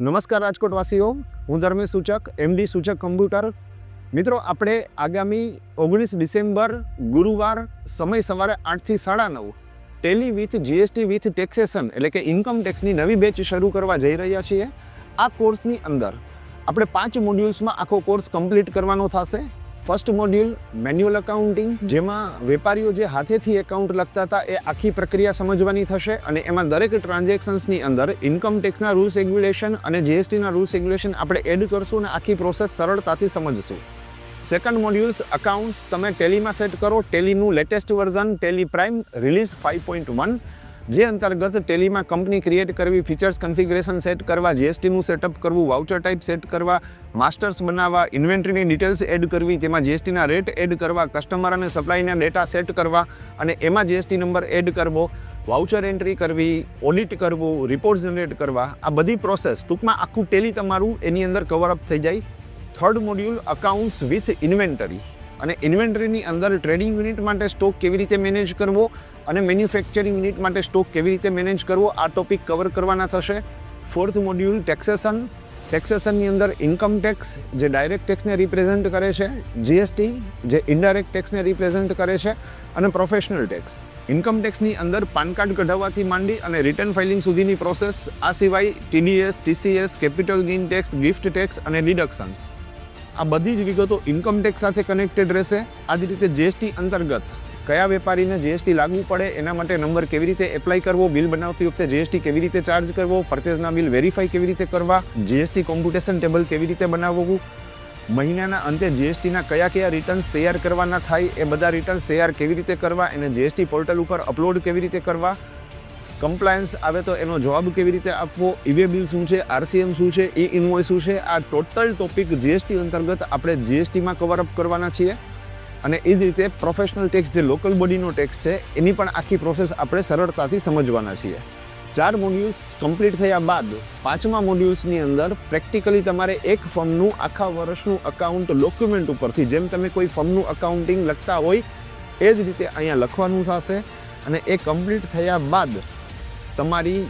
નમસ્કાર રાજકોટવાસીઓ, હું ધર્મેશ સૂચક, એમડી સૂચક કમ્પ્યુટર. મિત્રો, આપણે આગામી 19 ડિસેમ્બર ગુરુવાર સમય સવારે 8 થી 9:30 Tally with GST with taxation એટલે કે ઇન્કમ ટેક્સની નવી બેચ શરૂ કરવા જઈ રહ્યા છીએ. આ કોર્સની અંદર આપણે 5 મોડ્યુલ્સમાં આખો કોર્સ કમ્પ્લીટ કરવાનો થશે. ફર્સ્ટ મોડ્યુલ મેન્યુઅલ અકાઉન્ટિંગ, જેમાં વેપારીઓ જે હાથેથી એકાઉન્ટ લખતા હતા એ આખી પ્રક્રિયા સમજવાની થશે અને એમાં દરેક ટ્રાન્ઝેક્શન્સની અંદર ઇન્કમ ટેક્સના રૂલ્સ રેગ્યુલેશન અને જીએસટીના રૂલ્સ રેગ્યુલેશન આપણે એડ કરશું અને આખી પ્રોસેસ સરળતાથી સમજશું. સેકન્ડ મોડ્યુલ્સ અકાઉન્ટ્સ તમે ટેલીમાં સેટ કરો. ટેલીનું latest version Tally Prime release 5.1, જે અંતર્ગત ટેલીમાં કંપની ક્રિએટ કરવી, ફીચર્સ કન્ફિગરેશન સેટ કરવા, જીએસટીનું સેટઅપ કરવું, વાઉચર ટાઈપ સેટ કરવા, માસ્ટર્સ બનાવવા, ઇન્વેન્ટરીની ડિટેલ્સ એડ કરવી, તેમાં જીએસટીના રેટ એડ કરવા, કસ્ટમર અને સપ્લાયના ડેટા સેટ કરવા અને એમાં જીએસટી નંબર એડ કરવો, વાઉચર એન્ટ્રી કરવી, ઓડિટ કરવું, રિપોર્ટ જનરેટ કરવા, આ બધી પ્રોસેસ ટૂંકમાં આખું ટેલી તમારું એની અંદર કવરઅપ થઈ જાય. Third module accounts with inventory, અને ઇન્વેન્ટરીની અંદર ટ્રેડિંગ યુનિટ માટે સ્ટોક કેવી રીતે મેનેજ કરવો અને મેન્યુફેક્ચરિંગ યુનિટ માટે સ્ટોક કેવી રીતે મેનેજ કરવો, આ ટોપિક કવર કરવાના થશે. Fourth module taxation. ટેક્સેશનની અંદર ઇન્કમ ટેક્સ જે ડાયરેક્ટ ટેક્સને રિપ્રેઝેન્ટ કરે છે, જીએસટી જે ઇનડાયરેક્ટ ટેક્સને રિપ્રેઝેન્ટ કરે છે અને પ્રોફેશનલ ટેક્સ. ઇન્કમ ટેક્સની અંદર પાન કાર્ડ કઢાવવાથી માંડી અને રિટર્ન ફાઇલિંગ સુધીની પ્રોસેસ. આ સિવાય TDS, TCS, capital gain tax, gift tax અને ડિડક્શન, આ બધી જ વિગતો ઇન્કમ ટેક્સ સાથે કનેક્ટેડ રહેશે. આ જ રીતે જીએસટી અંતર્ગત કયા વેપારીને જીએસટી લાગુ પડે, એના માટે નંબર કેવી રીતે એપ્લાય કરવો, બિલ બનાવતી વખતે જીએસટી કેવી રીતે ચાર્જ કરવો, પરચેઝના બિલ વેરીફાઈ કેવી રીતે કરવા, જીએસટી કોમ્પ્યુટેશન ટેબલ કેવી રીતે બનાવવું, મહિનાના અંતે જીએસટીના કયા કયા રિટર્ન્સ તૈયાર કરવાના થાય, એ બધા રિટર્ન્સ તૈયાર કેવી રીતે કરવા, એને જીએસટી પોર્ટલ ઉપર અપલોડ કેવી રીતે કરવા, કમ્પ્લાયન્સ આવે તો એનો જવાબ કેવી રીતે આપવો, ઈવે બિલ શું છે, આરસીએમ શું છે, ઈ ઇનવોઇસ શું છે, આ ટોટલ ટોપિક જીએસટી અંતર્ગત આપણે જીએસટીમાં કવરઅપ કરવાના છીએ. અને એ જ રીતે પ્રોફેશનલ ટેક્સ જે લોકલ બોડીનો ટેક્સ છે એની પણ આખી પ્રોસેસ આપણે સરળતાથી સમજવાના છીએ. 4 મોડ્યુલ્સ કમ્પ્લીટ થયા બાદ 5મા મોડ્યુલ્સની અંદર પ્રેક્ટિકલી તમારે એક ફર્મનું આખા વર્ષનું અકાઉન્ટ ડોક્યુમેન્ટ ઉપરથી, જેમ તમે કોઈ ફર્મનું અકાઉન્ટિંગ લખતા હોય એ જ રીતે અહીંયા લખવાનું થશે. અને એ કમ્પ્લીટ થયા બાદ તમારી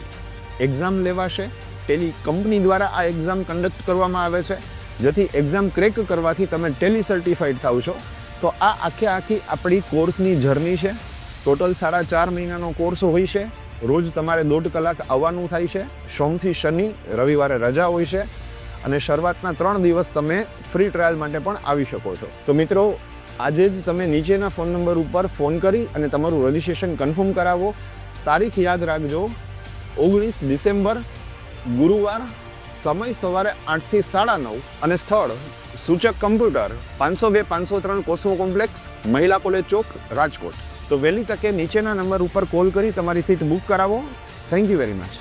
એક્ઝામ લેવાશે. ટેલી કંપની દ્વારા આ એક્ઝામ કન્ડક્ટ કરવામાં આવે છે, જેથી એક્ઝામ ક્રેક કરવાથી તમે ટેલી સર્ટિફાઈડ થાવ છો. તો આ આખી આપણી કોર્સની જર્ની છે. ટોટલ 4.5 મહિનાનો કોર્સ હોય છે. રોજ તમારે 1.5 કલાક આવવાનું થાય છે. સોમથી શનિ, રવિવારે રજા હોય છે અને શરૂઆતના 3 દિવસ તમે ફ્રી ટ્રાયલ માટે પણ આવી શકો છો. તો મિત્રો, આજે જ તમે નીચેના ફોન નંબર ઉપર ફોન કરી અને તમારું રજિસ્ટ્રેશન કન્ફર્મ કરાવો. તારીખ યાદ રાખજો, 19 ડિસેમ્બર ગુરુવાર, સમય સવારે 8 થી 9:30 અને સ્થળ સૂચક કમ્પ્યુટર, 502-503 કોસ્મો કોમ્પ્લેક્સ, મહિલા કોલેજ ચોક, રાજકોટ. તો વહેલી તકે નીચેના નંબર ઉપર કોલ કરી તમારી સીટ બુક કરાવો. Thank you very much.